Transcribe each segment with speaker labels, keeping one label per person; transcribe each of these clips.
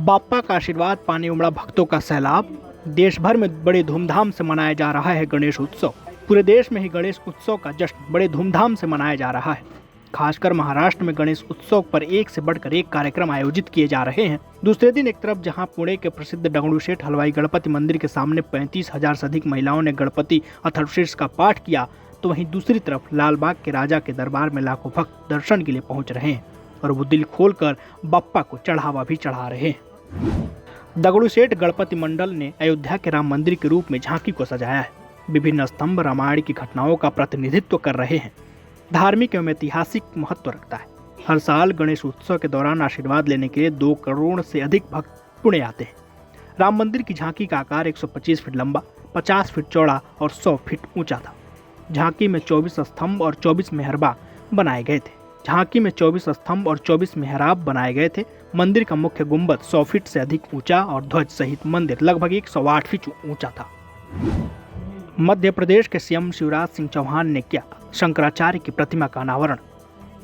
Speaker 1: बाप्पा का आशीर्वाद पाने उमड़ा भक्तों का सैलाब। देश भर में बड़े धूमधाम से मनाया जा रहा है गणेश उत्सव। पूरे देश में ही गणेश उत्सव का जश्न बड़े धूमधाम से मनाया जा रहा है। खासकर महाराष्ट्र में गणेश उत्सव पर एक से बढ़कर एक कार्यक्रम आयोजित किए जा रहे हैं। दूसरे दिन एक तरफ जहां पुणे के प्रसिद्ध दगड़ूशेठ हलवाई गणपति मंदिर के सामने 35,000 से अधिक महिलाओं ने गणपति अथर्वशीर्ष का पाठ किया, तो वहीं दूसरी तरफ लालबाग के राजा के दरबार में लाखों भक्त दर्शन के लिए पहुंच रहे हैं और वो दिल खोलकर बप्पा को चढ़ावा भी चढ़ा रहे हैं। दगड़ूशेठ गणपति मंडल ने अयोध्या के राम मंदिर के रूप में झांकी को सजाया है। विभिन्न स्तंभ रामायण की घटनाओं का प्रतिनिधित्व कर रहे हैं। धार्मिक एवं ऐतिहासिक महत्व रखता है। हर साल गणेश उत्सव के दौरान आशीर्वाद लेने के लिए 2 करोड़ से अधिक भक्त पुणे आते हैं। राम मंदिर की झांकी का आकार 125 फीट लंबा, 50 फीट चौड़ा और 100 फीट ऊंचा था। झांकी में 24 स्तंभ और 24 मेहराब बनाए गए थे। मंदिर का मुख्य गुंबद 100 फीट से अधिक ऊंचा और ध्वज सहित मंदिर लगभग 108 फीट ऊंचा था। मध्य प्रदेश के सीएम शिवराज सिंह चौहान ने किया शंकराचार्य की प्रतिमा का अनावरण।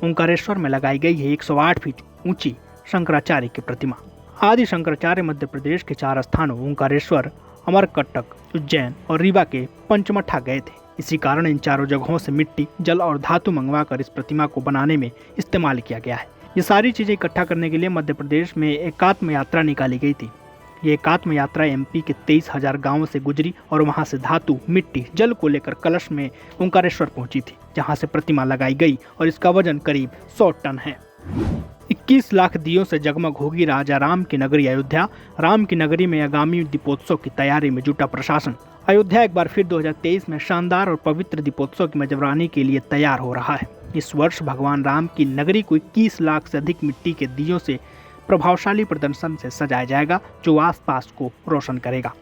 Speaker 1: ओंकारेश्वर में लगाई गई है 108 फीट ऊंची शंकराचार्य की प्रतिमा। आदि शंकराचार्य मध्य प्रदेश के 4 स्थानों ओंकारेश्वर, अमरकंटक, उज्जैन और रीवा के पंचमठा गए थे। इसी कारण इन चारों जगहों से मिट्टी, जल और धातु मंगवाकर इस प्रतिमा को बनाने में इस्तेमाल किया गया है। ये सारी चीजें इकट्ठा करने के लिए मध्य प्रदेश में एकात्म यात्रा निकाली गई थी। ये एकात्म यात्रा एमपी के 23,000 गांवों से गुजरी और वहां से धातु, मिट्टी, जल को लेकर कलश में ओंकारेश्वर पहुंची थी, जहां से प्रतिमा लगाई गई और इसका वजन करीब 100 टन है। 21 लाख दियों से जगमग होगी राजा राम की नगरी अयोध्या। राम की नगरी में आगामी दीपोत्सव की तैयारी में जुटा प्रशासन। अयोध्या एक बार फिर 2023 में शानदार और पवित्र दीपोत्सव की मेजबानी के लिए तैयार हो रहा है। इस वर्ष भगवान राम की नगरी को 21 लाख से अधिक मिट्टी के दियों से प्रभावशाली प्रदर्शन से सजाया जाएगा, जो आसपास को रोशन करेगा।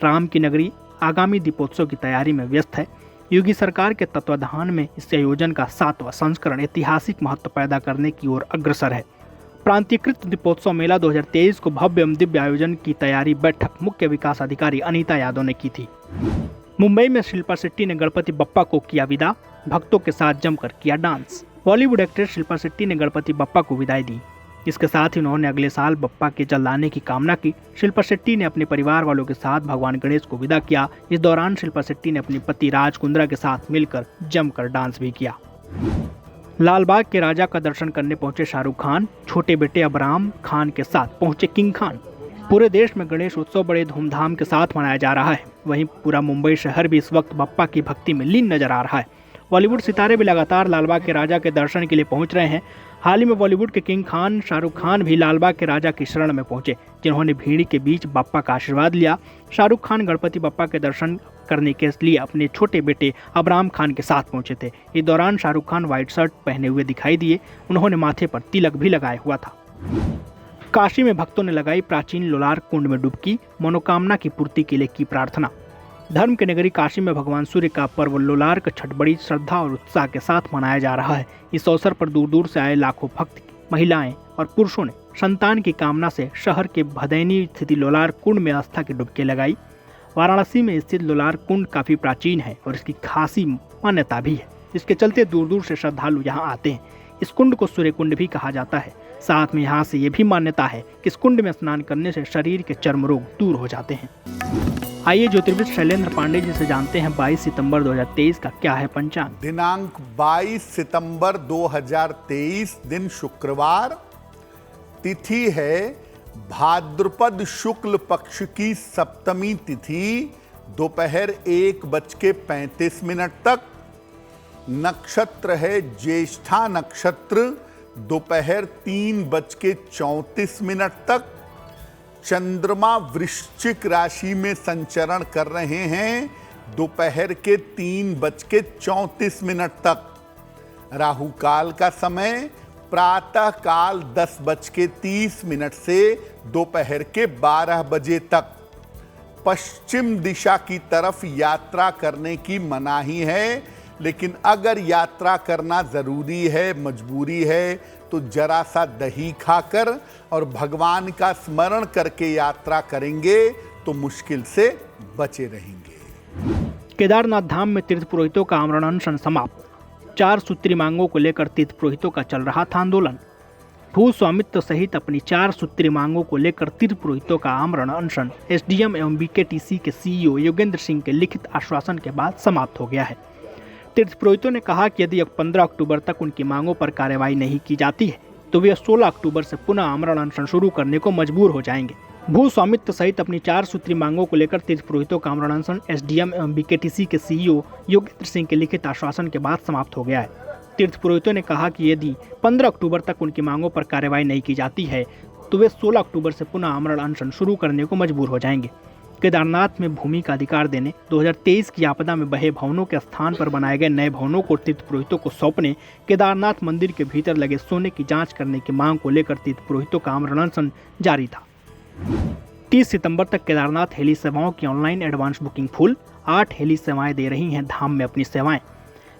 Speaker 1: राम की नगरी आगामी दीपोत्सव की तैयारी में व्यस्त है। योगी सरकार के तत्वाधान में इस आयोजन का 7वां संस्करण ऐतिहासिक महत्व पैदा करने की ओर अग्रसर है। प्रांतीयकृत दीपोत्सव मेला 2023 को भव्य एवं दिव्य आयोजन की तैयारी बैठक मुख्य विकास अधिकारी अनीता यादव ने की थी। मुंबई में शिल्पा शेट्टी ने गणपति बप्पा को किया विदा। भक्तों के साथ जमकर किया डांस। बॉलीवुड एक्ट्रेस शिल्पा शेट्टी ने गणपति बप्पा को विदाई दी। इसके साथ ही उन्होंने अगले साल बप्पा के जल्द आने की कामना की। शिल्पा शेट्टी ने अपने परिवार वालों के साथ भगवान गणेश को विदा किया। इस दौरान शिल्पा शेट्टी ने अपने पति राज कुंद्रा के साथ मिलकर जमकर डांस भी किया। लालबाग के राजा का दर्शन करने पहुंचे शाहरुख खान। छोटे बेटे अबराम खान के साथ पहुंचे किंग खान। पूरे देश में गणेश उत्सव बड़े धूमधाम के साथ मनाया जा रहा है। वहीं पूरा मुंबई शहर भी इस वक्त बप्पा की भक्ति में लीन नजर आ रहा है। बॉलीवुड सितारे भी लगातार लालबाग के राजा के दर्शन के लिए पहुंच रहे हैं। हाल ही में बॉलीवुड के किंग खान शाहरुख खान भी लालबाग के राजा की शरण में पहुंचे, जिन्होंने भीड़ के बीच बप्पा का आशीर्वाद लिया। शाहरुख खान गणपति बप्पा के दर्शन करने के लिए अपने छोटे बेटे अबराम खान के साथ पहुंचे थे। इस दौरान शाहरुख खान व्हाइट शर्ट पहने हुए दिखाई दिए। उन्होंने माथे पर तिलक भी लगाया हुआ था। काशी में भक्तों ने लगाई प्राचीन लोलार कुंड में डुबकी। मनोकामना की पूर्ति के लिए की प्रार्थना। धर्म की नगरी काशी में भगवान सूर्य का पर्व लोलार का छठ बड़ी श्रद्धा और उत्साह के साथ मनाया जा रहा है। इस अवसर पर दूर दूर से आए लाखों भक्त, महिलाएं और पुरुषों ने संतान की कामना से शहर के भदैनी स्थित लोलार कुंड में आस्था की डुबकी लगाई। वाराणसी में स्थित लोलार कुंड काफी प्राचीन है और इसकी खासी मान्यता भी है। इसके चलते दूर दूर से श्रद्धालु यहाँ आते हैं। इस कुंड को सूर्य कुंड भी कहा जाता है। साथ में यहाँ से ये भी मान्यता है कि इस कुंड में स्नान करने से शरीर के चर्म रोग दूर हो जाते हैं। आइए ज्योतिर्विद शैलेंद्र पांडे जी से जानते हैं 22 सितंबर 2023 का क्या है पंचांग।
Speaker 2: दिनांक 22 सितंबर 2023 दिन शुक्रवार। तिथि है भाद्रपद शुक्ल पक्ष की सप्तमी तिथि, दोपहर 1:35 तक। नक्षत्र है ज्येष्ठा नक्षत्र, दोपहर 3:34 तक। चंद्रमा वृश्चिक राशि में संचरण कर रहे हैं, दोपहर के 3:34 तक। राहु काल का समय प्रातः काल 10:30 से दोपहर के 12 बजे तक। पश्चिम दिशा की तरफ यात्रा करने की मनाही है, लेकिन अगर यात्रा करना जरूरी है, मजबूरी है, तो जरा सा दही खाकर और भगवान का स्मरण करके यात्रा करेंगे तो मुश्किल से बचे रहेंगे।
Speaker 1: केदारनाथ धाम में तीर्थ पुरोहितों का आमरण अनशन समाप्त। 4 सूत्री मांगों को लेकर तीर्थ पुरोहितों का चल रहा था आंदोलन। भू स्वामित्व सहित अपनी 4 सूत्रीय मांगों को लेकर तीर्थ पुरोहितों का आमरण अनशन एसडीएम एवं बीकेटीसी के सीईओ योगेंद्र सिंह के लिखित आश्वासन के बाद समाप्त हो गया है। तीर्थ पुरोहितों ने कहा कि यदि 15 अक्टूबर तक उनकी मांगों पर कार्रवाई नहीं की जाती है तो वे 16 अक्टूबर से पुनः आमरण अनशन शुरू करने को मजबूर हो जाएंगे। भू स्वामित्व सहित अपनी 4 सूत्रीय मांगों को लेकर तीर्थ पुरोहितों का आमरण अनशन एसडीएम एवं बीकेटीसी के सीईओ योगेंद्र सिंह के लिखित आश्वासन के बाद समाप्त हो गया है। तीर्थ पुरोहितों ने कहा कि यदि 15 अक्टूबर तक उनकी मांगों पर कार्रवाई नहीं की जाती है तो वे 16 अक्टूबर से पुनः आमरण अनशन शुरू करने को मजबूर हो जाएंगे। केदारनाथ में भूमि का अधिकार देने, 2023 की आपदा में बहे भवनों के स्थान पर बनाए गए नए भवनों को तीर्थ पुरोहितों को सौंपने, केदारनाथ मंदिर के भीतर लगे सोने की जांच करने की मांग को लेकर तीर्थ पुरोहितों का आमरण अनशन जारी था। 30 सितंबर तक केदारनाथ हेली सेवाओं की online advance booking full. 8 heli सेवाएं दे रही हैं धाम में अपनी सेवाएं।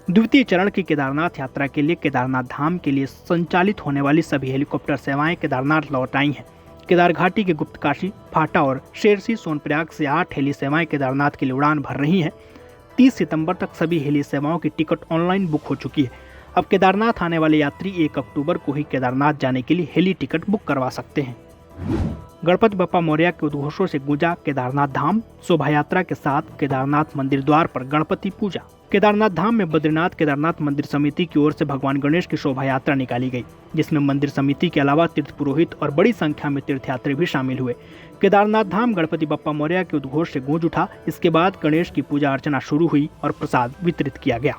Speaker 1: द्वितीय चरण की केदारनाथ यात्रा के लिए केदारनाथ धाम के लिए संचालित होने वाली सभी हेलीकॉप्टर सेवाएं केदारनाथ लौट आई हैं। केदार घाटी के गुप्तकाशी, फाटा और शेरसी सोनप्रयाग से 8 हेली सेवाएं केदारनाथ के लिए उड़ान भर रही हैं। 30 सितंबर तक सभी हेली सेवाओं की टिकट ऑनलाइन बुक हो चुकी है। अब केदारनाथ आने वाले यात्री 1 अक्टूबर को ही केदारनाथ जाने के लिए हेली टिकट बुक करवा सकते हैं। गणपति बप्पा मौर्य के उद्घोषों से गूंजा केदारनाथ धाम। शोभा यात्रा के साथ केदारनाथ मंदिर द्वार पर गणपति पूजा। केदारनाथ धाम में बद्रीनाथ केदारनाथ मंदिर समिति की ओर से भगवान गणेश की शोभा यात्रा निकाली गई, जिसमें मंदिर समिति के अलावा तीर्थ पुरोहित और बड़ी संख्या में तीर्थयात्री भी शामिल हुए। केदारनाथ धाम गणपति बप्पा मौर्य के उद्घोष से गूंज उठा। इसके बाद गणेश की पूजा अर्चना शुरू हुई और प्रसाद वितरित किया गया।